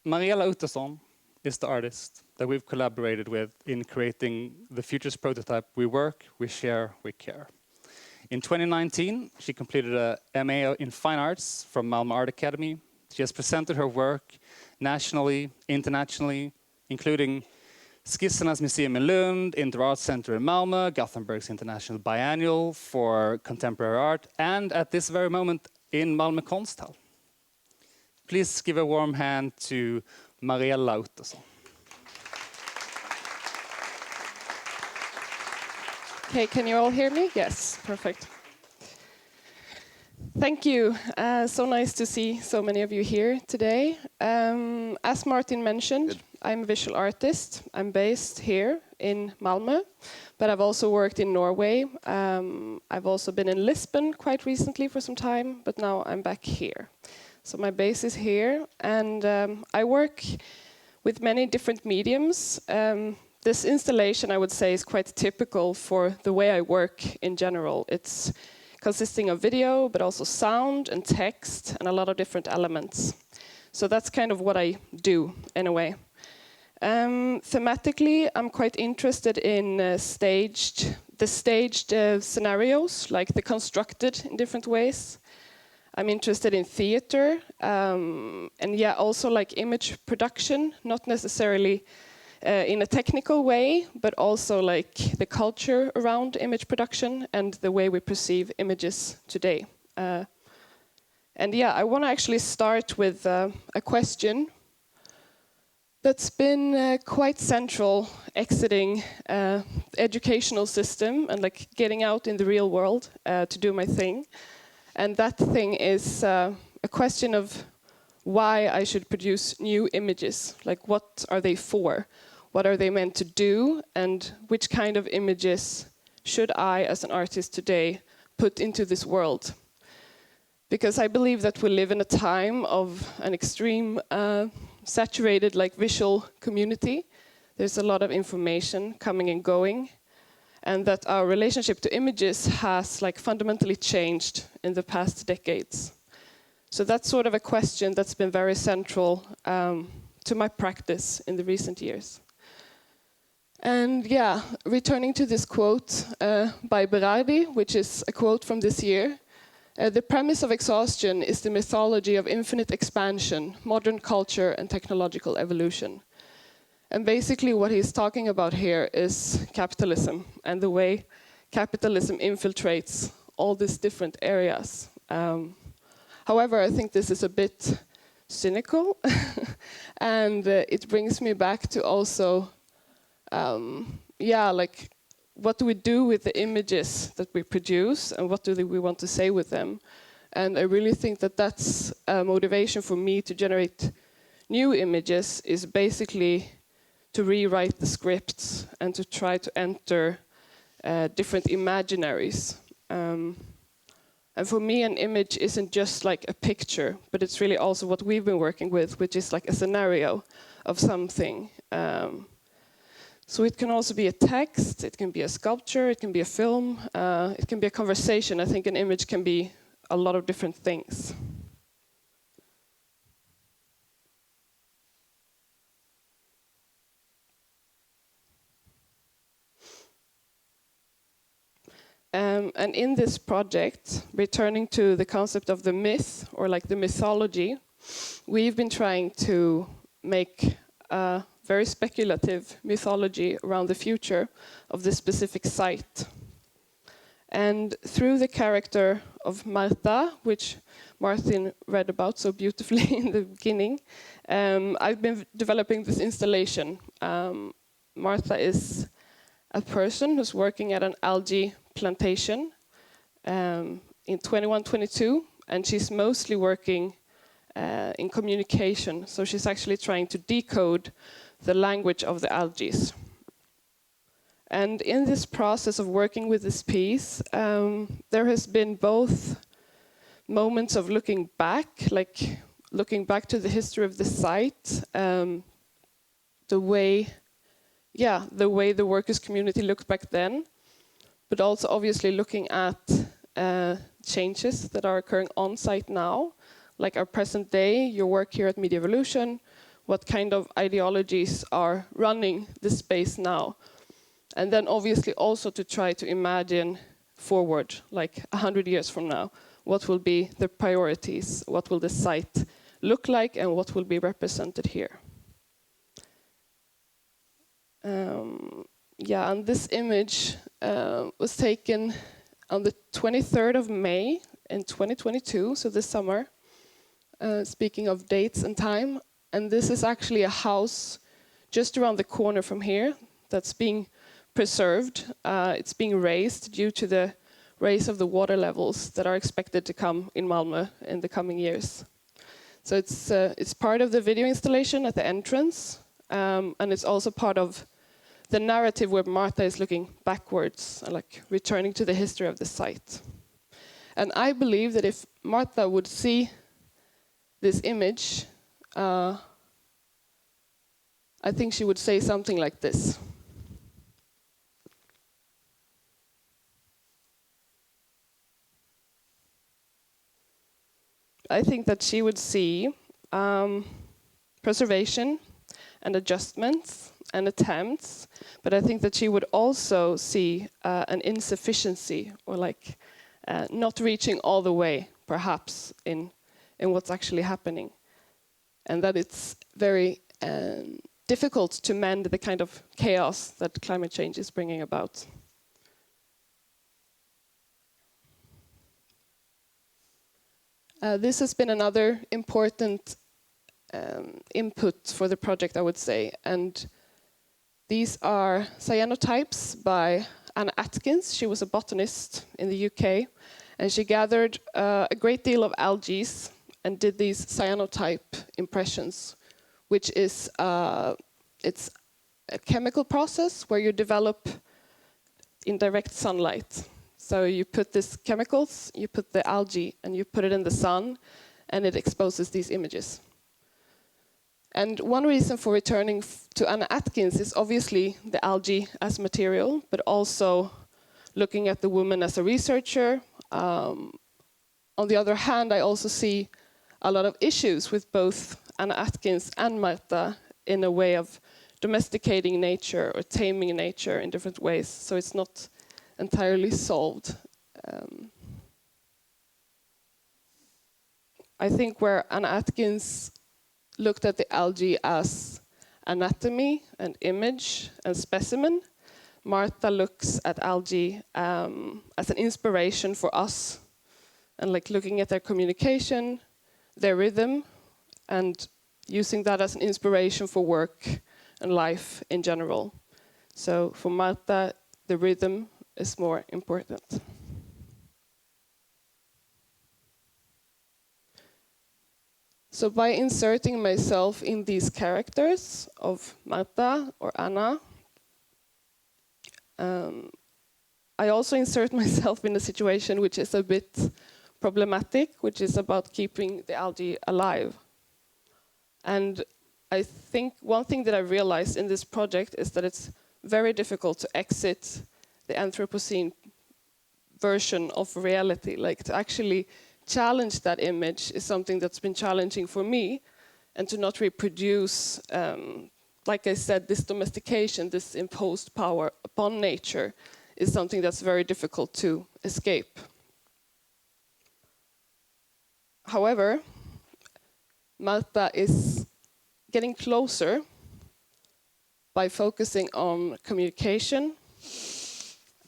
Mariella Ottosson is the artist that we've collaborated with in creating the Futures prototype We Work, We Share, We Care. In 2019, she completed a MA in Fine Arts from Malmö Art Academy. She has presented her work nationally, internationally, including Skissernas Museum in Lund, Inter Art Center in Malmö, Gothenburg's International Biennial for Contemporary Art, and at this very moment in Malmö Konsthall. Please give a warm hand to Mariella Ottosson. Okay, can you all hear me? Yes, perfect. Thank you. So nice to see so many of you here today. As Martin mentioned, I'm a visual artist. I'm based here in Malmö, but I've also worked in Norway. I've also been in Lisbon quite recently for some time, but now I'm back here. So my base is here, and I work with many different mediums. This installation, I would say, is quite typical for the way I work in general. It's consisting of video, but also sound and text, and a lot of different elements. So that's kind of what I do, in a way. Thematically, I'm quite interested in the staged scenarios, like the constructed in different ways. I'm interested in theater, and yeah, also like image production, not necessarily in a technical way, but also like the culture around image production and the way we perceive images today. And yeah, I want to actually start with a question that's been quite central, exiting the educational system and like getting out in the real world to do my thing. And that thing is a question of why I should produce new images. Like, what are they for? What are they meant to do? And which kind of images should I, as an artist today, put into this world? Because I believe that we live in a time of an extreme saturated like visual community. There's a lot of information coming and going, and that our relationship to images has like fundamentally changed in the past decades. So that's sort of a question that's been very central to my practice in the recent years. And yeah, returning to this quote by Berardi, which is a quote from this year, the premise of exhaustion is the mythology of infinite expansion, modern culture and technological evolution. And basically what he's talking about here is capitalism and the way capitalism infiltrates all these different areas. However, I think this is a bit cynical and it brings me back to also, like, what do we do with the images that we produce and what do we want to say with them? And I really think that that's a motivation for me to generate new images, is basically to rewrite the scripts and to try to enter different imaginaries. And for me, an image isn't just like a picture, but it's really also what we've been working with, which is like a scenario of something. So it can also be a text, it can be a sculpture, it can be a film, it can be a conversation. I think an image can be a lot of different things. And in this project, returning to the concept of the myth, or like the mythology, we've been trying to make a very speculative mythology around the future of this specific site. And through the character of Marta, which Martin read about so beautifully in the beginning, I've been developing this installation. Marta is a person who's working at an algae plantation in 21-22, and she's mostly working in communication. So she's actually trying to decode the language of the algae. And in this process of working with this piece, there has been both moments of looking back, like looking back to the history of the site, the way the workers' community looked back then, but also obviously looking at changes that are occurring on site now, like our present day, your work here at Media Evolution, what kind of ideologies are running this space now. And then obviously also to try to imagine forward, like 100 years from now, what will be the priorities, what will the site look like, and what will be represented here. Yeah, and this image was taken on the 23rd of May in 2022, so this summer, speaking of dates and time. And this is actually a house just around the corner from here that's being preserved. It's being raised due to the raise of the water levels that are expected to come in Malmö in the coming years. So it's part of the video installation at the entrance, and it's also part of the narrative where Martha is looking backwards and like returning to the history of the site. And I believe that if Martha would see this image, I think she would say something like this. I think that she would see preservation and adjustments and attempts, but I think that she would also see an insufficiency, or like not reaching all the way, perhaps, in what's actually happening. And that it's very difficult to mend the kind of chaos that climate change is bringing about. This has been another important input for the project, I would say. And these are cyanotypes by Anna Atkins. She was a botanist in the UK, and she gathered a great deal of algae and did these cyanotype impressions, which is it's a chemical process where you develop in direct sunlight. So you put these chemicals, you put the algae, and you put it in the sun, and it exposes these images. And one reason for returning to Anna Atkins is obviously the algae as material, but also looking at the woman as a researcher. On the other hand, I also see a lot of issues with both Anna Atkins and Martha in a way of domesticating nature or taming nature in different ways. So it's not entirely solved. I think where Anna Atkins looked at the algae as anatomy and image and specimen, Martha looks at algae as an inspiration for us, and like looking at their communication, their rhythm, and using that as an inspiration for work and life in general. So for Martha, the rhythm is more important. So by inserting myself in these characters of Martha or Anna, I also insert myself in a situation which is a bit problematic, which is about keeping the algae alive. And I think one thing that I realized in this project is that it's very difficult to exit the Anthropocene version of reality. Like to actually challenge that image is something that's been challenging for me, and to not reproduce, like I said, this domestication, this imposed power upon nature is something that's very difficult to escape. However, Martha is getting closer by focusing on communication,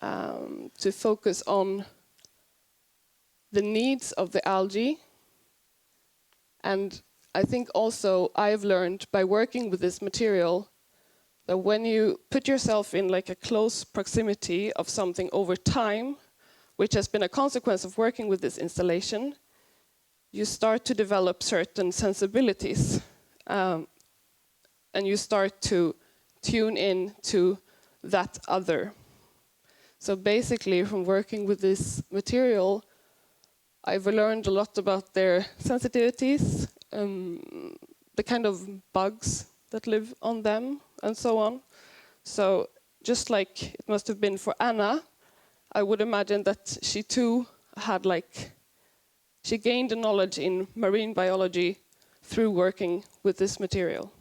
to focus on the needs of the algae. And I think also I've learned by working with this material that when you put yourself in like a close proximity of something over time, which has been a consequence of working with this installation, you start to develop certain sensibilities, and you start to tune in to that other. So basically, from working with this material, I've learned a lot about their sensitivities, the kind of bugs that live on them, and so on. So just like it must have been for Anna, I would imagine that she too had she gained a knowledge in marine biology through working with this material.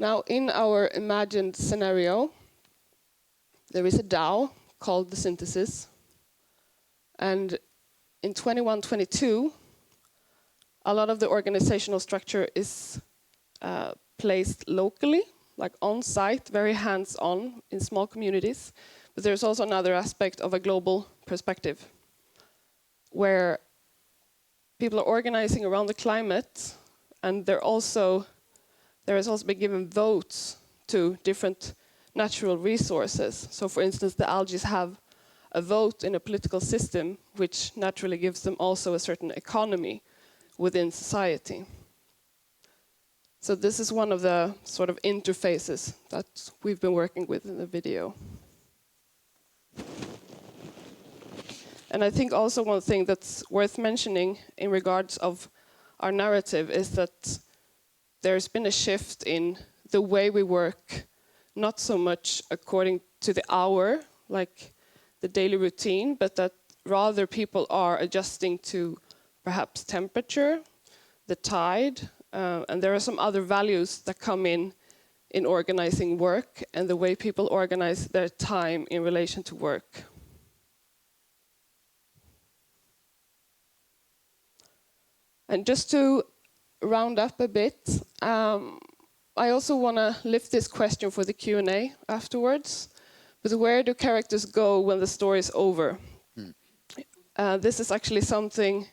Now, in our imagined scenario, there is a DAO called the Synthesis. And in 21-22, a lot of the organizational structure is placed locally, like on-site, very hands-on in small communities. But there's also another aspect of a global perspective, where people are organizing around the climate, and there has also been given votes to different natural resources. So for instance, the algae have a vote in a political system, which naturally gives them also a certain economy within society. So this is one of the sort of interfaces that we've been working with in the video. And I think also one thing that's worth mentioning in regards of our narrative is that there's been a shift in the way we work, not so much according to the hour, like the daily routine, but that rather people are adjusting to perhaps temperature, the tide, and there are some other values that come in organizing work and the way people organize their time in relation to work. And just to round up a bit, I also want to lift this question for the Q&A afterwards. But where do characters go when the story is over? This is actually something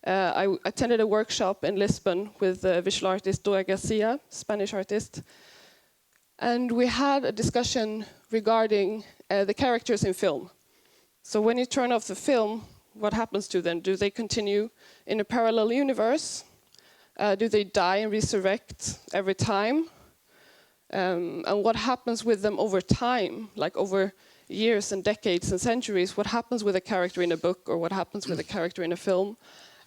I attended a workshop in Lisbon with visual artist Dora Garcia, Spanish artist. And we had a discussion regarding the characters in film. So when you turn off the film, what happens to them? Do they continue in a parallel universe? Do they die and resurrect every time? And what happens with them over time, like over years and decades and centuries? What happens with a character in a book, or what happens with a character in a film?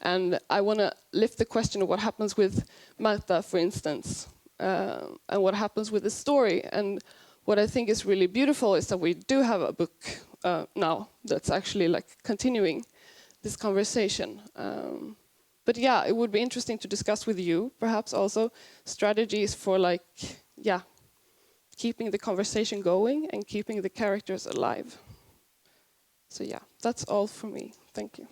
And I want to lift the question of what happens with Marta, for instance, and what happens with the story. And what I think is really beautiful is that we do have a book now that's actually like continuing this conversation. But yeah, it would be interesting to discuss with you, perhaps also strategies for like, yeah, keeping the conversation going and keeping the characters alive. So yeah, that's all for me. Thank you.